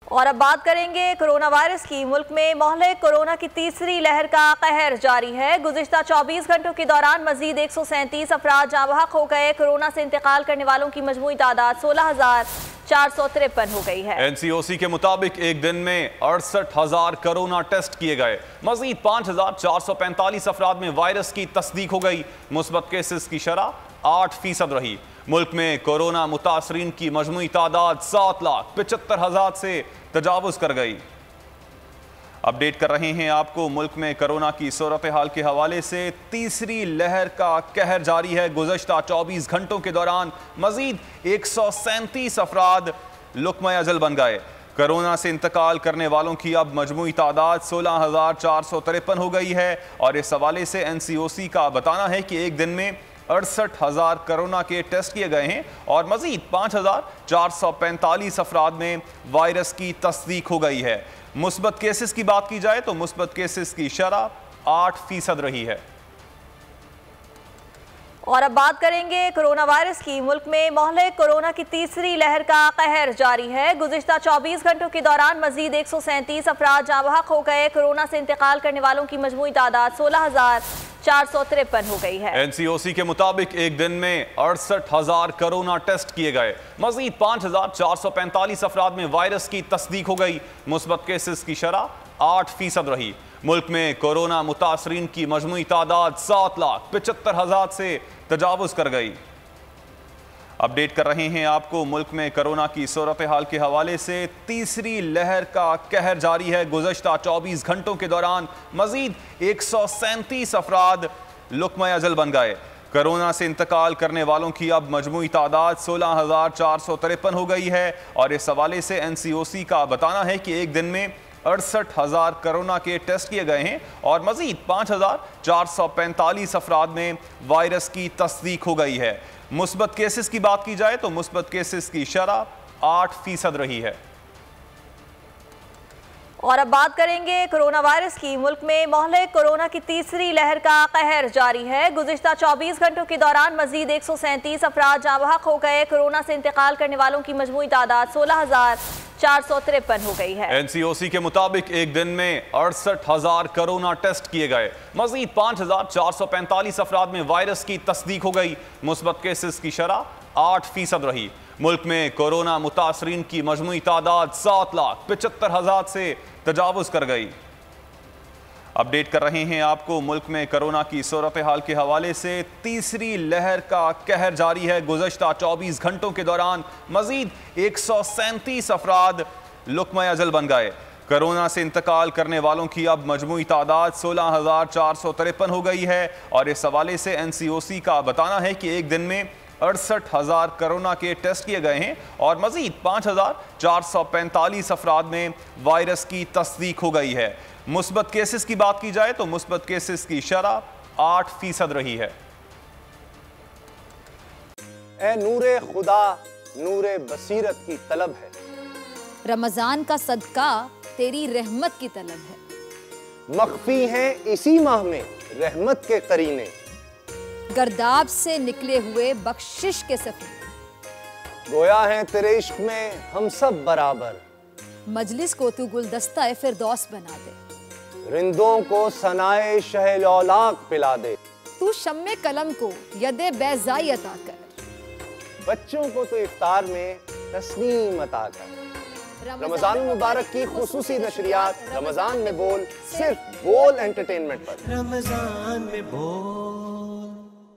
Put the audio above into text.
और अब बात करेंगे कोरोना वायरस की। मुल्क में महलिक कोरोना की तीसरी लहर का कहर जारी है। गुज़िश्ता 24 घंटों के दौरान मजीद 137 अफराद जाँ बहक हो गए। कोरोना से इंतकाल करने वालों की मजमूई तादाद 16,453 हो गई है। NCOC के मुताबिक एक दिन में 68,000 कोरोना टेस्ट किए गए। मजीद 5,445 अफराद में वायरस की तस्दीक हो गई। मुस्बत केसेस की शरह 8% रही। मुल्क में कोरोना मुतासरीन की मजमूई तादाद 7,75,000 से तजावुज कर गई। अपडेट कर रहे हैं आपको मुल्क में कोरोना की सूरत हाल के हवाले से। तीसरी लहर का कहर जारी है। गुज़श्ता 24 घंटों के दौरान मजीद 137 अफराद लुक़्मा अजल बन गए। कोरोना से इंतकाल करने वालों की अब मजमूई तादाद 16,453 हो गई है। और इस हवाले से NCOC का बताना है कि एक दिन में 68,000 कोरोना के टेस्ट किए गए हैं और मजीद 5,445 अफराद में वायरस की तस्दीक हो गई है। मुस्बत केसेस की बात की जाए तो मुस्बत केसेस की शरह 8% रही है। और अब बात करेंगे कोरोना वायरस की। मुल्क में महलिक कोरोना की तीसरी लहर का कहर जारी है। गुज़िश्ता 24 घंटों के दौरान मजीद 137 अफराद जाँ बहक हो गए। कोरोना से इंतकाल करने वालों की मजमूई तादाद 16,453 हो गई है। NCOC के मुताबिक एक दिन में 68,000 कोरोना टेस्ट किए गए। मजीद 5,445 अफराद में वायरस की तस्दीक हो गई। मुस्बत केसेस की शरह 8% रही। मुल्क में कोरोना मुतासरीन की मजमूई तादाद 7,75,000 से तजावुज कर गई। अपडेट कर रहे हैं आपको मुल्क में कोरोना की सूरत हाल के हवाले से। तीसरी लहर का कहर जारी है। गुज़श्ता 24 घंटों के दौरान मजीद 137 अफराद लुक़्मा अजल बन गए। कोरोना से इंतकाल करने वालों की अब मजमूई तादाद 16,453 हो गई है। और इस हवाले से NCOC का बताना है कि एक दिन में 68,000 कोरोना के टेस्ट किए गए हैं और मजीद 5,445 अफराद में वायरस की तस्दीक हो गई है। मुस्बत केसेस की बात की जाए तो मुस्बत केसेस की शरह 8% रही है। और अब बात करेंगे कोरोना वायरस की। मुल्क में महलिक कोरोना की तीसरी लहर का कहर जारी है। गुज़िश्ता 24 घंटों के दौरान मजीद 137 अफराद जाँ बहक हो गए। कोरोना से इंतकाल करने वालों की मजमूई तादाद 16,453 हो गई है। NCOC के मुताबिक एक दिन में 68,000 कोरोना टेस्ट किए गए। मजीद 5,445 अफराद में वायरस की तस्दीक हो गई। मुस्बत केसेस की शरह 8% रही। मुल्क में कोरोना मुतासरीन की मजमूई तादाद 7,75,000 से तजावुज कर गई। अपडेट कर रहे हैं आपको मुल्क में कोरोना की सूरत हाल के हवाले से। तीसरी लहर का कहर जारी है। गुज़श्ता 24 घंटों के दौरान मजीद 137 अफराद लुक़्मा अजल बन गए। कोरोना से इंतकाल करने वालों की अब मजमूई तादाद 16,453 हो गई है। और इस हवाले से NCOC का बताना है कि एक दिन में 68,000 कोरोना के टेस्ट किए गए हैं और मजीद 5,445 अफराद में वायरस की तस्दीक हो गई है। मुस्बत केसेस की बात की जाए तो मुस्बत केसेस की शरह 8% रही है। ए नूरे खुदा नूरे बसीरत की तलब है। रमजान का सदका तेरी रहमत की तलब है। मख्फी हैं इसी माह में रहमत के करीने। गर्दाब से निकले हुए बख्शिश के सफर। गोया है तेरे इश्क में हम सब बराबर। मजलिस को तू गुलदस्ता फिरदौस बना दे। रिंदों को सनाए शहलौलाक पिला दे। तू शम्मे कलम को यदे बैज़ाई अता कर। बच्चों को तो इफ्तार में तस्नीम अता कर। रमजान मुबारक की खुसूसी नशरियात रमजान में बोल, सिर्फ बोल एंटरटेनमेंट पर। रमजान में बोल।